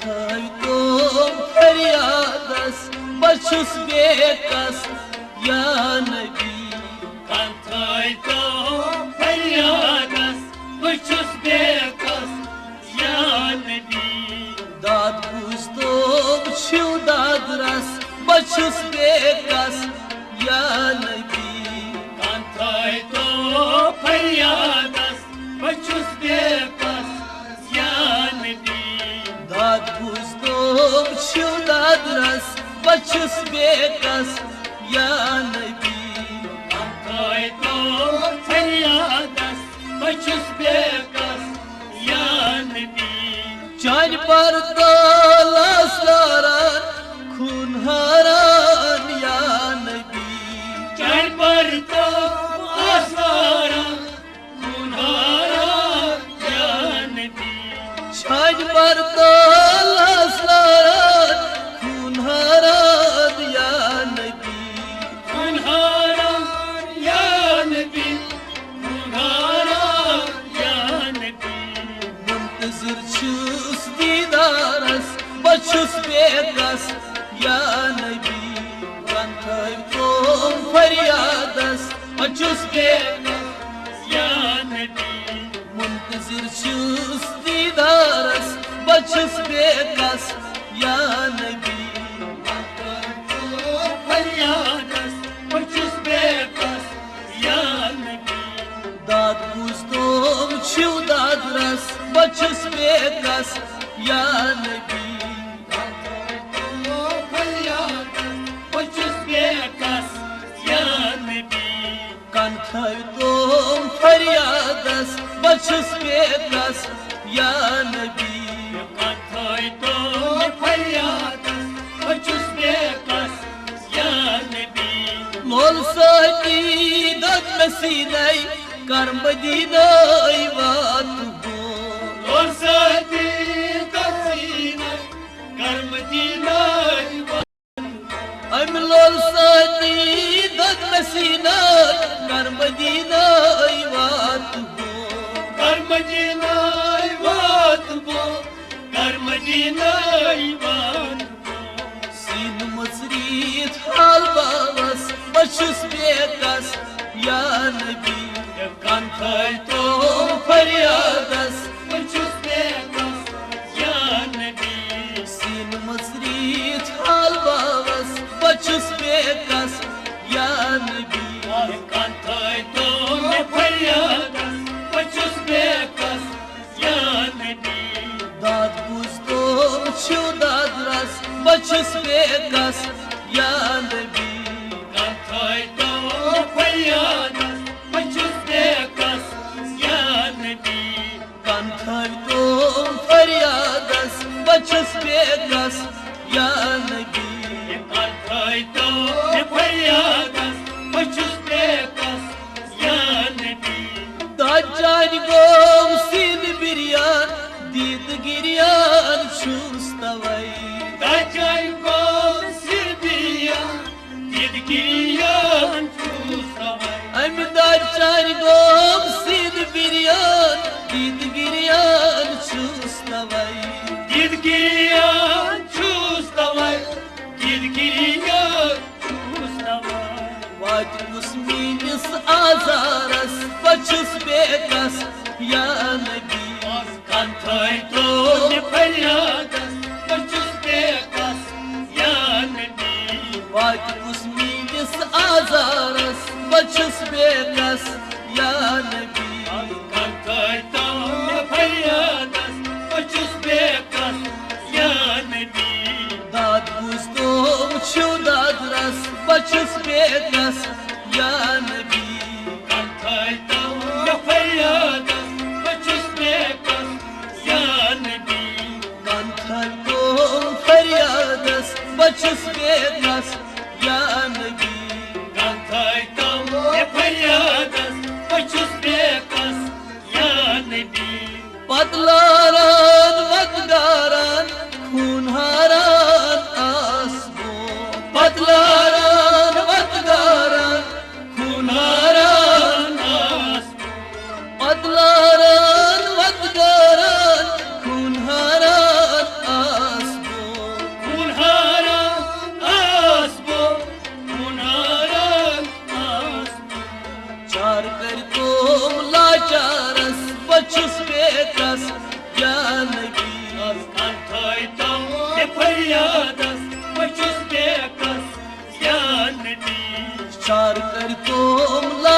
थो फरियादस बचुस बेकस या नबी तो फरियादस बचुस बेकस या नबी दाद बुझतो छिव दाद रस बचुस बेकस या नबी तो फरियादस बचुस बेकस या नबी दाद बुझतो छिव दाद रस बचुस बेकस या नबी तो फरियादस बचुस बेकस या नबी चान पर तलाश लारान खून हारान या नबी चान पर तो आसारा खुनारा या नबी चान पर तलाश लारान खून हारान या नबी खुनारा या नबी खुनारा या नबी मुंतजिर छुस दीदारस बचुस बेकस या नबी कंथई तो फरियादस बचुस बेकस या नबी मुंतजिर छुस दीदारस बचुस बेकस या नबी फरियादस बचुस बेकस या नबी दाद बुझतो छिव दाद रस बचुस बेकस या नबी फरियादस बचुस बेकस या नबी कंथई तो फरियादस बचुस बेकस या नबी तो फरियादस बचुस बेकस या नबी मोल साकी दद मसीनई कर मदीनई वात हो और साथी तसीना कर्म दीनाई अम लोल साकी दद मसीनई कर मदीनई वात हो कर्म दीनाई बात बो कर्म दीनाई बात सीन मसरीत हाल बावस बचुस बेकस या नबी तो फरियादस बचुस बेकस या नबी सीन मसरीत हाल बावस बचुस बेकस या नबी तो फरियादस बचुस बेकस या नबी दाद बुझतो छिव दाद रस बचुस बेकस या नबी तो फरियादस बचुस बेकस या नबी कंथई तो फरियादस बचुस बेकस या नबी तो फरियादस बचुस बेकस या नबी दाजान गोम सीन बिरियान दीद गिरियान छुस तवई दाचाई को सिरबिया दिदगिरियान चूसवाई अम दाजान गोम सीन बिरियान दीद गिरियान छुस तवई दिदगिरियान चूसवाई दिदगिरियान चूसवाई वाट मुस्मिनिस आजारस बचुस बेकस या नबी तो फरियादस बचुस बेकस या नबी वाट मुस्मिनिस आजारस बचुस बेकस या नबी तो फरियादस बचुस बेकस या नबी दाद बुझतो छिव दाद रस बचुस बेकस या नबी तो फरियादस बचुस बेकस या नबी कंथई तो फरियादस बचुस बेकस या नबी तो फरियादस बचुस बेकस या नबी पतलारान वतगारान खून हारान आसबो पतलारान वतगारान खून हारान पतलारान वतगारान खून हारान आसबो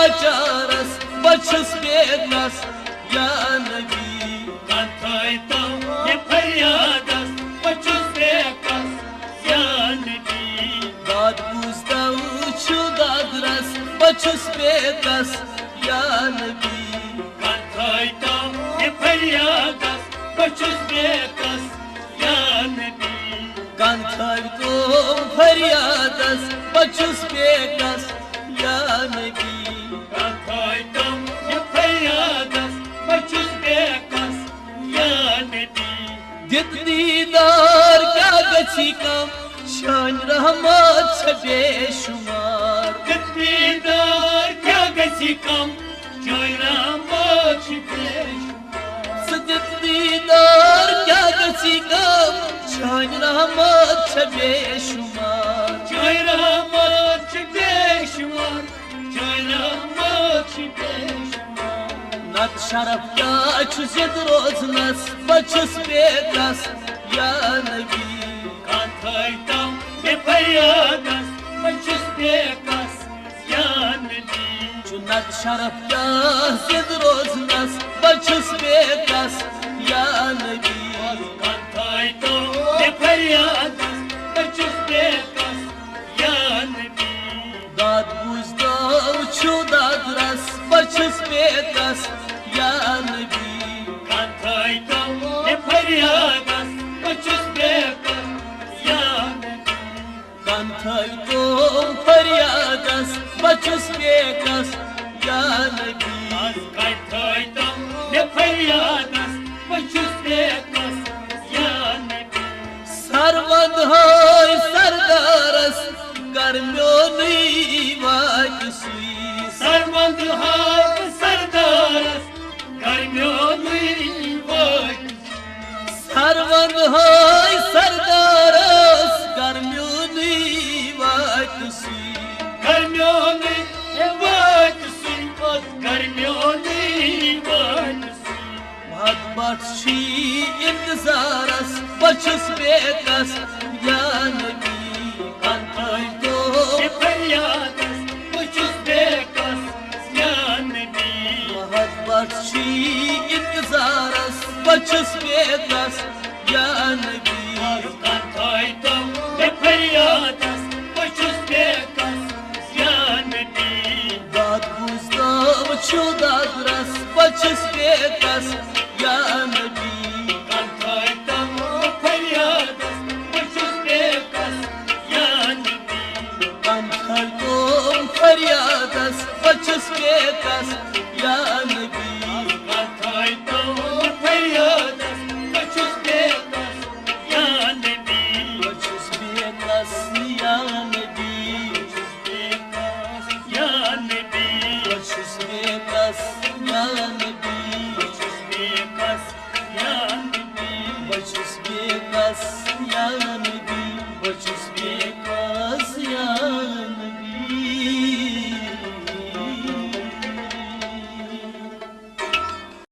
लाचारस बचस बेकस या नबी Kantai tau ne faryadas Bachus bekas ya Nabi Dad buzda uçu dadras bachus bekas ya nabī Kantai tau ne faryadas Bachus bekas ya Nabi Kan tavdum feryadas bachus bekas ya nabī Kantai tau ne faryadas Bachus bekas ya Nabi Dididar kya gachi kam Shan rahmat se beshumar Dididar kya gasi kam Joy rahmat pesh Dididar kya gachi kam Shan rahmat se beshumar Joy rahmat peshwar Joy rahmat peshwar Nat sharaf ya chuzet roznas bachus bekas ya nabī Kantai tau ne faryadas Bachus bekas ya Nabi Nat sharaf ya zed roznas bachus bekas ya nabī Kantai tau ne faryadas Bachus bekas ya Nabi Dad buzda uçu dadras bachus bekas ya nabī Kantai tau ne faryadas Bachus bekas ya Nabi Kan tavdum feryadas bachus bekas ya nabī Kantai tau ne faryadas Bachus bekas ya Nabi Sarvad hay sardaras garmyoni vaksuy Sarmand hak sardaras Garmyoni vay Sarvad hay sardaras garmyoni vaksuy Garmyoni vay Garmyoni vay Bhat batshi intizaras bachus bekas ya nabī Kan tavdum Ne faryadas Bachus bekas ya Nabi Bhat batshi intizaras bachus bekas ya nabī Kantai tau ne faryadas Bachus bekas ya Nabi Dad buzda uçu dadras bachus bekas ya nabī